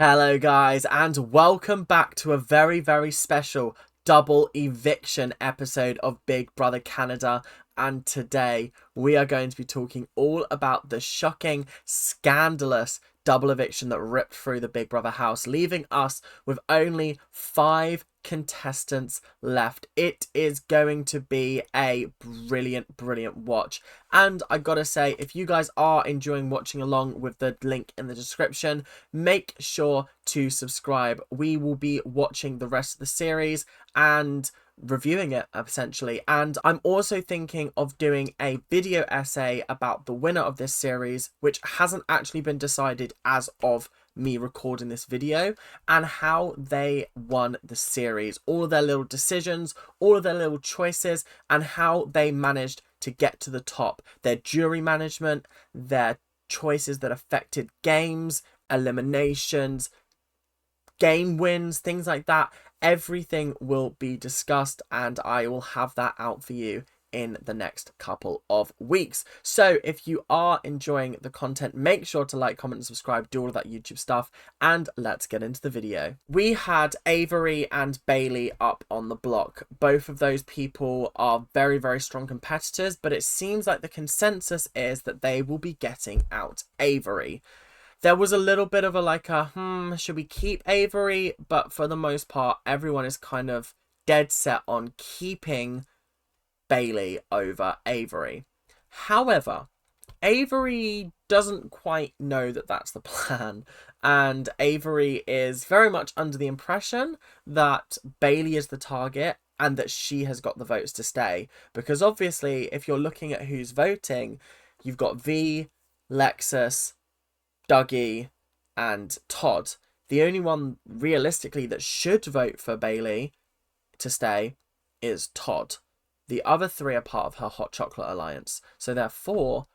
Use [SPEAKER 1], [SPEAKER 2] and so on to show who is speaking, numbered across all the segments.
[SPEAKER 1] Hello guys, and welcome back to a very special double eviction episode of Big Brother Canada. And today we are going to be talking all about the shocking, scandalous double eviction that ripped through the Big Brother house, leaving us with only 5 contestants left. It is going to be a brilliant watch. And I gotta say, if you guys are enjoying watching along with the link in the description, make sure to subscribe. We will be watching the rest of the series and reviewing it essentially, and I'm also thinking of doing a video essay about the winner of this series, which hasn't actually been decided as of me recording this video, and how they won the series, all of their little decisions, all of their little choices, and how they managed to get to the top, their jury management, their choices that affected games, eliminations, game wins, things like that. Everything will be discussed, and I will have that out for you in the next couple of weeks. So if you are enjoying the content, make sure to like, comment and subscribe, do all of that YouTube stuff, and let's get into the video. We had Avery and Bailey up on the block. Both of those people are very strong competitors, but it seems like the consensus is that they will be getting out Avery. There was a little bit of a should we keep Avery? But for the most part, everyone is kind of dead set on keeping Bailey over Avery. However, Avery doesn't quite know that that's the plan, and Avery is very much under the impression that Bailey is the target and that she has got the votes to stay. Because obviously, if you're looking at who's voting, you've got V, Lexus, Dougie, and Todd. The only one realistically that should vote for Bailey to stay is Todd. The other 3 are part of her Hot Chocolate Alliance. So therefore,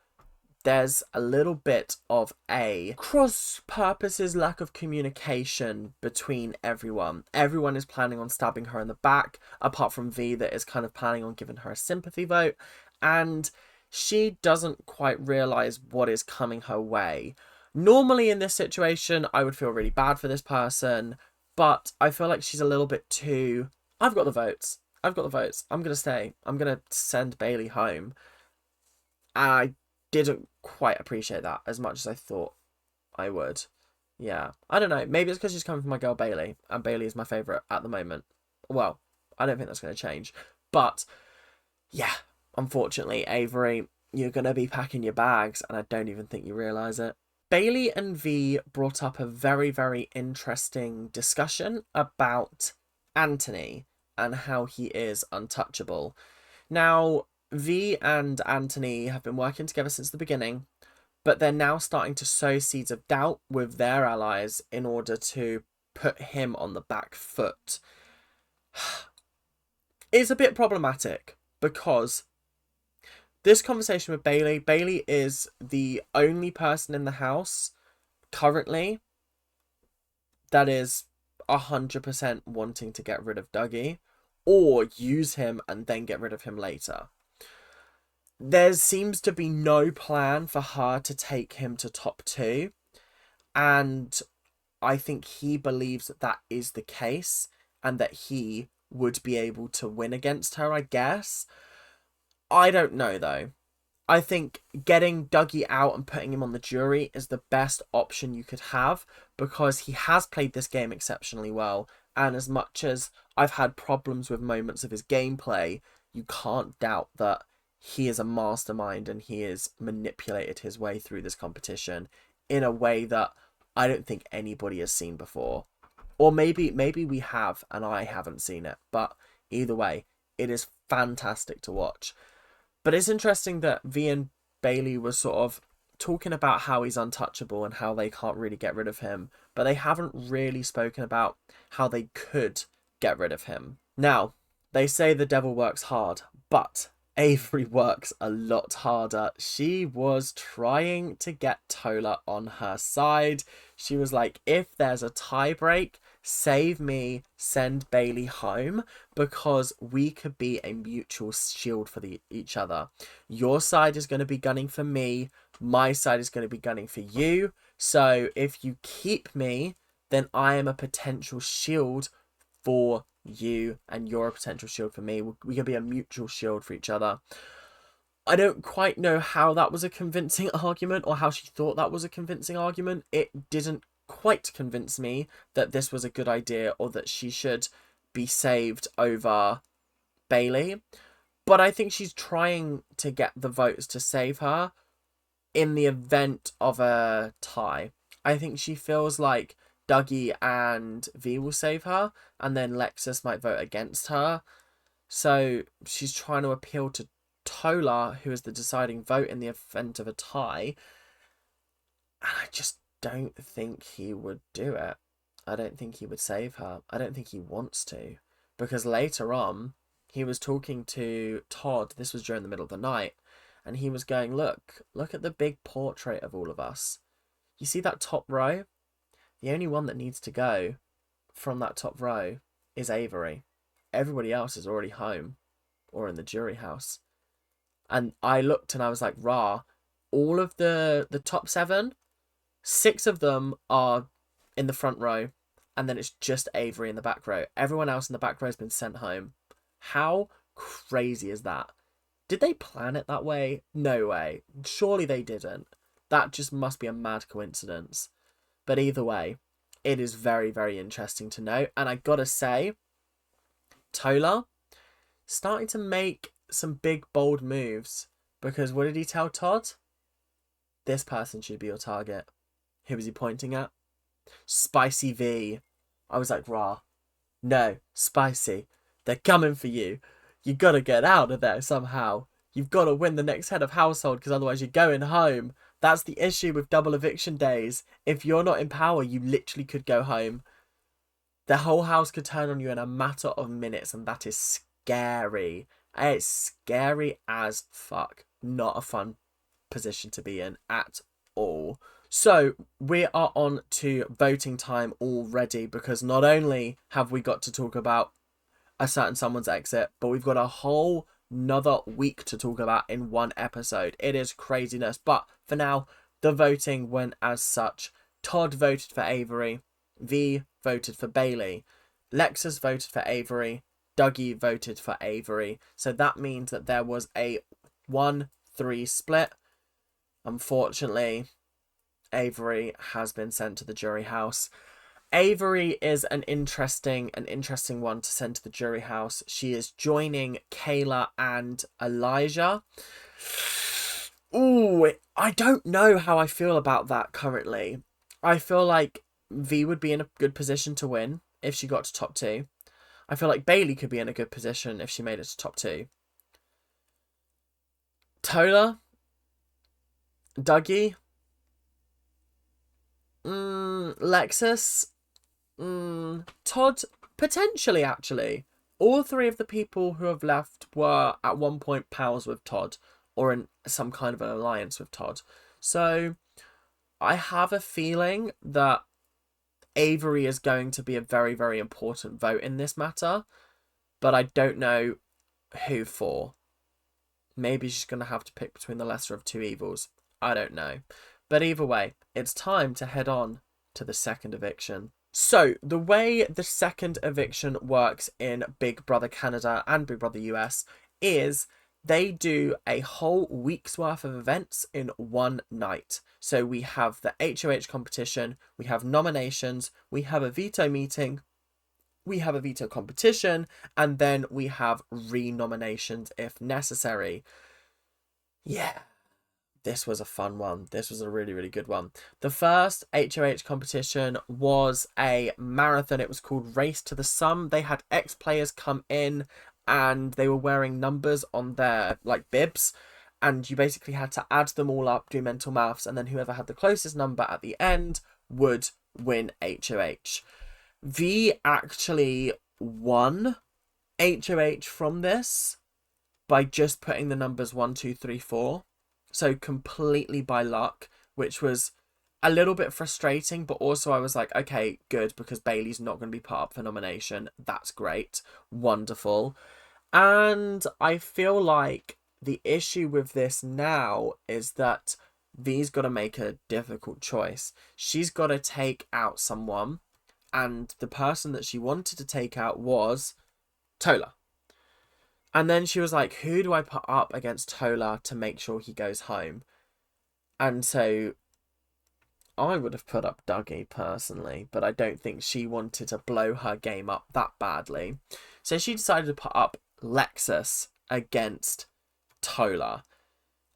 [SPEAKER 1] there's a little bit of a cross-purposes lack of communication between everyone. Everyone is planning on stabbing her in the back, apart from V that is kind of planning on giving her a sympathy vote. And she doesn't quite realise what is coming her way. Normally in this situation, I would feel really bad for this person, but I feel like she's a little bit too, I've got the votes. I'm going to stay. I'm going to send Bailey home. And I didn't quite appreciate that as much as I thought I would. Yeah. I don't know. Maybe it's because she's coming from my girl Bailey, and Bailey is my favourite at the moment. Well, I don't think that's going to change. But, yeah, unfortunately, Avery, you're going to be packing your bags, and I don't even think you realise it. Bailey and V brought up a very interesting discussion about Anthony and how he is untouchable. Now, V and Anthony have been working together since the beginning, but they're now starting to sow seeds of doubt with their allies in order to put him on the back foot. It's a bit problematic because this conversation with Bailey is the only person in the house currently that is 100% wanting to get rid of Dougie or use him and then get rid of him later. There seems to be no plan for her to take him to top 2, and I think he believes that that is the case and that he would be able to win against her, I guess. I don't know, though. I think getting Dougie out and putting him on the jury is the best option you could have, because he has played this game exceptionally well, and as much as I've had problems with moments of his gameplay, you can't doubt that he is a mastermind and he has manipulated his way through this competition in a way that I don't think anybody has seen before. Or maybe we have and I haven't seen it, but either way, it is fantastic to watch. But it's interesting that V and Bailey were sort of talking about how he's untouchable and how they can't really get rid of him, but they haven't really spoken about how they could get rid of him. Now, they say the devil works hard, but Avery works a lot harder. She was trying to get Tola on her side. She was like, if there's a tie break, save me, send Bailey home, because we could be a mutual shield for each other. Your side is going to be gunning for me. My side is going to be gunning for you. So if you keep me, then I am a potential shield for you and you're a potential shield for me. We can be a mutual shield for each other. I don't quite know how that was a convincing argument, or how she thought that was a convincing argument. It didn't quite convince me that this was a good idea or that she should be saved over Bailey. But I think she's trying to get the votes to save her in the event of a tie. I think she feels like Dougie and V will save her, and then Lexus might vote against her. So she's trying to appeal to Tola, who is the deciding vote in the event of a tie. And I just don't think he would do it. I don't think he would save her. I don't think he wants to. Because later on, he was talking to Todd. This was during the middle of the night. And he was going, look at the big portrait of all of us. You see that top row? The only one that needs to go from that top row is Avery. Everybody else is already home or in the jury house. And I looked and I was like, rah, all of the top 7, 6 of them are in the front row, and then it's just Avery in the back row. Everyone else in the back row has been sent home. How crazy is that? Did they plan it that way? No way. Surely they didn't. That just must be a mad coincidence. But either way, it is very, very interesting to know. And I gotta say, Tola starting to make some big, bold moves. Because what did he tell Todd? This person should be your target. Who was he pointing at? Spicy V. I was like, rah. No, Spicy. They're coming for you. You gotta get out of there somehow. You've got to win the next head of household, because otherwise you're going home. That's the issue with double eviction days. If you're not in power, you literally could go home. The whole house could turn on you in a matter of minutes, and that is scary. It's scary as fuck. Not a fun position to be in at all. So we are on to voting time already, because not only have we got to talk about a certain someone's exit, but we've got a whole another week to talk about in one episode. It is craziness. But for now, the voting went as such. Todd voted for Avery. V voted for Bailey. Lexus voted for Avery. Dougie voted for Avery. So that means that there was a 1-3 split. Unfortunately, Avery has been sent to the jury house. Avery is an interesting one to send to the jury house. She is joining Kayla and Elijah. Ooh, I don't know how I feel about that currently. I feel like V would be in a good position to win if she got to top 2. I feel like Bailey could be in a good position if she made it to top 2. Tola, Dougie, Lexus, Todd, potentially actually. All 3 of the people who have left were at one point pals with Todd, or in some kind of an alliance with Todd. So I have a feeling that Avery is going to be a very, very important vote in this matter, but I don't know who for. Maybe she's going to have to pick between the lesser of 2 evils. I don't know. But either way, it's time to head on to the second eviction. So, the way the second eviction works in Big Brother Canada and Big Brother US is they do a whole week's worth of events in one night. So we have the HOH competition, we have nominations, we have a veto meeting, we have a veto competition, and then we have re-nominations if necessary. Yeah. This was a fun one. This was a really, really good one. The first HOH competition was a marathon. It was called Race to the Sun. They had ex-players come in and they were wearing numbers on their bibs. And you basically had to add them all up, do mental maths, and then whoever had the closest number at the end would win HOH. V actually won HOH from this by just putting the numbers 1, 2, 3, 4. So completely by luck, which was a little bit frustrating, but also I was like, okay, good, because Bailey's not going to be put up for nomination. That's great. Wonderful. And I feel like the issue with this now is that V's got to make a difficult choice. She's got to take out someone and the person that she wanted to take out was Tola. And then she was like, who do I put up against Tola to make sure he goes home? And so I would have put up Dougie personally, but I don't think she wanted to blow her game up that badly. So she decided to put up Lexus against Tola.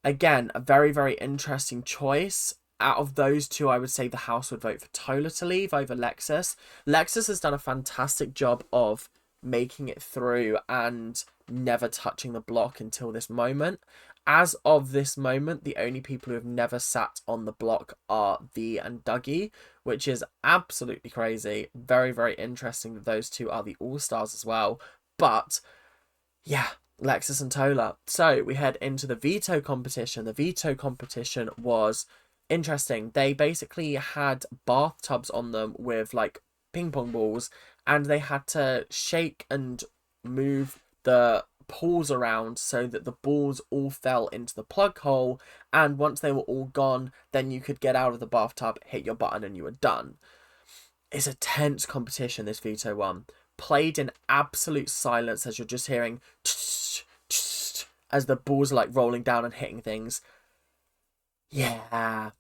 [SPEAKER 1] Again, a very, very interesting choice. Out of those two, I would say the house would vote for Tola to leave over Lexus. Lexus has done a fantastic job of making it through and never touching the block until this moment. As of this moment, the only people who have never sat on the block are V and Dougie, which is absolutely crazy. Very, very interesting that those two are the all-stars as well. But, yeah, Lexus and Tola. So, we head into the veto competition. The veto competition was interesting. They basically had bathtubs on them with, like, ping pong balls, and they had to shake and move the pools around so that the balls all fell into the plug hole, and once they were all gone, then you could get out of the bathtub, hit your button, and you were done. It's a tense competition, this veto one. Played in absolute silence as you're just hearing as the balls are like rolling down and hitting things. Yeah.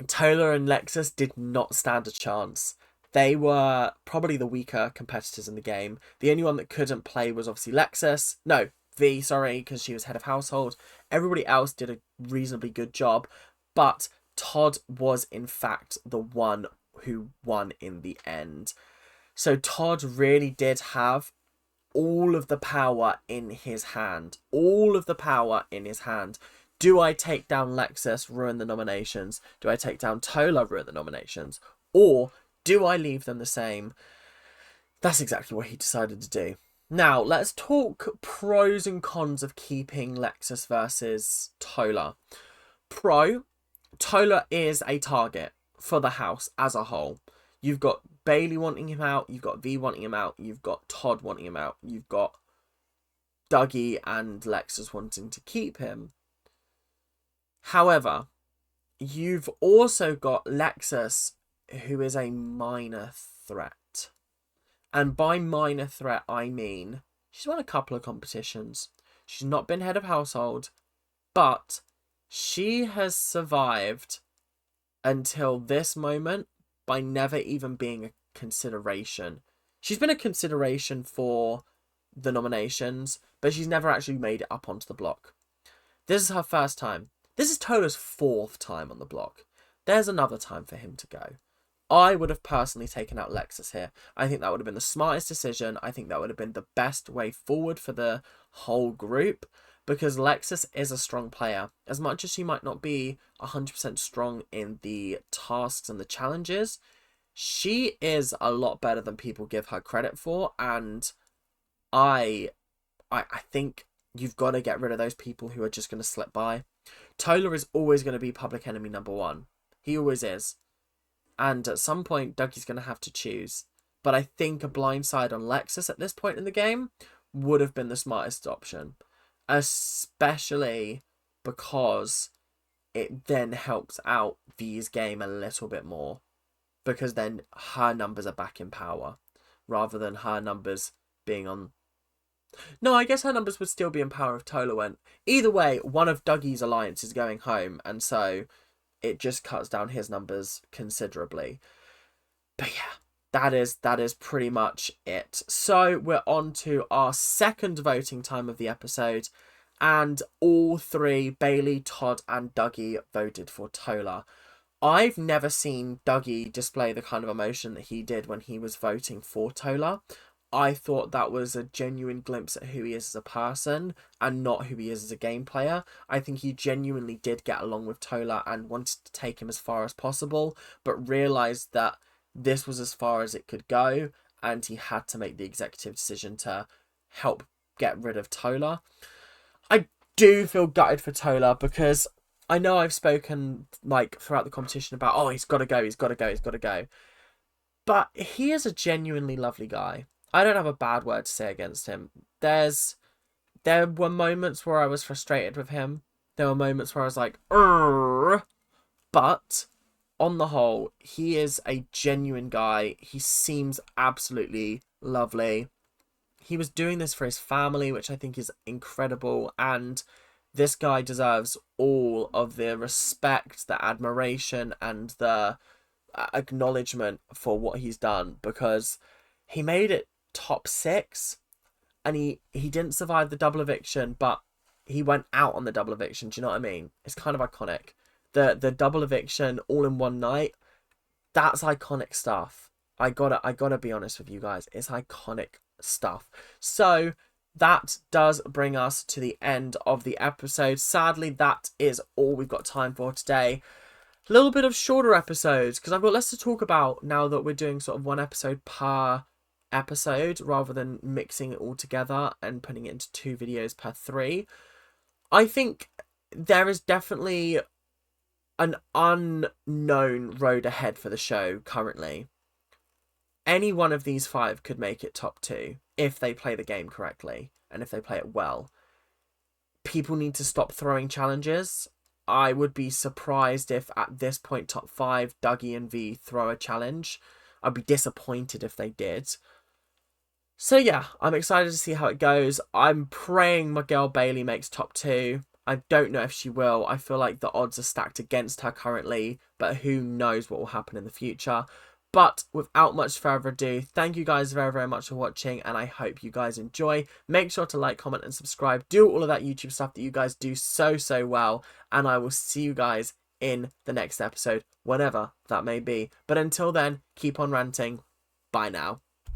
[SPEAKER 1] Tola and Lexus did not stand a chance. They were probably the weaker competitors in the game. The only one that couldn't play was obviously Lexus. No, V, sorry, because she was head of household. Everybody else did a reasonably good job. But Todd was, in fact, the one who won in the end. So Todd really did have all of the power in his hand. All of the power in his hand. Do I take down Lexus, ruin the nominations? Do I take down Tola, ruin the nominations? Or do I leave them the same? That's exactly what he decided to do. Now, let's talk pros and cons of keeping Lexus versus Tola. Pro, Tola is a target for the house as a whole. You've got Bailey wanting him out, you've got V wanting him out, you've got Todd wanting him out, you've got Dougie and Lexus wanting to keep him. However, you've also got Lexus, who is a minor threat. And by minor threat, I mean she's won a couple of competitions. She's not been head of household, but she has survived until this moment by never even being a consideration. She's been a consideration for the nominations, but she's never actually made it up onto the block. This is her first time. This is Tola's fourth time on the block. There's another time for him to go. I would have personally taken out Lexus here. I think that would have been the smartest decision. I think that would have been the best way forward for the whole group, because Lexus is a strong player. As much as she might not be 100% strong in the tasks and the challenges, she is a lot better than people give her credit for, and I think you've got to get rid of those people who are just going to slip by. Tola is always going to be public enemy number one. He always is. And at some point, Dougie's going to have to choose. But I think a blindside on Lexus at this point in the game would have been the smartest option. Especially because it then helps out V's game a little bit more. Because then her numbers are back in power. Rather than her numbers being on... No, I guess her numbers would still be in power if Tola went. Either way, one of Dougie's alliance is going home. And so it just cuts down his numbers considerably. But yeah, that is pretty much it. So we're on to our second voting time of the episode, and all three, Bailey, Todd and Dougie, voted for Tola. I've never seen Dougie display the kind of emotion that he did when he was voting for Tola. I thought that was a genuine glimpse at who he is as a person and not who he is as a game player. I think he genuinely did get along with Tola and wanted to take him as far as possible, but realised that this was as far as it could go, and he had to make the executive decision to help get rid of Tola. I do feel gutted for Tola, because I know I've spoken like throughout the competition about, oh, he's got to go, he's got to go, he's got to go. But he is a genuinely lovely guy. I don't have a bad word to say against him. There were moments where I was frustrated with him. There were moments where I was like, Urgh! But on the whole, he is a genuine guy. He seems absolutely lovely. He was doing this for his family, which I think is incredible. And this guy deserves all of the respect, the admiration, and the acknowledgement for what he's done, because he made it top 6, and he didn't survive the double eviction, but he went out on the double eviction. Do you know what I mean? It's kind of iconic. The double eviction all in one night, that's iconic stuff. I gotta be honest with you guys. It's iconic stuff. So that does bring us to the end of the episode. Sadly, that is all we've got time for today. A little bit of shorter episodes, because I've got less to talk about now that we're doing sort of one episode per episode rather than mixing it all together and putting it into 2 videos per 3. I think there is definitely an unknown road ahead for the show currently. Any one of these 5 could make it top 2 if they play the game correctly and if they play it well. People need to stop throwing challenges. I would be surprised if at this point top 5 Dougie and V throw a challenge. I'd be disappointed if they did. So yeah, I'm excited to see how it goes. I'm praying my girl Bailey makes top 2. I don't know if she will. I feel like the odds are stacked against her currently, but who knows what will happen in the future. But without much further ado, thank you guys very, very much for watching, and I hope you guys enjoy. Make sure to like, comment, and subscribe. Do all of that YouTube stuff that you guys do so, so well, and I will see you guys in the next episode, whenever that may be. But until then, keep on ranting. Bye now.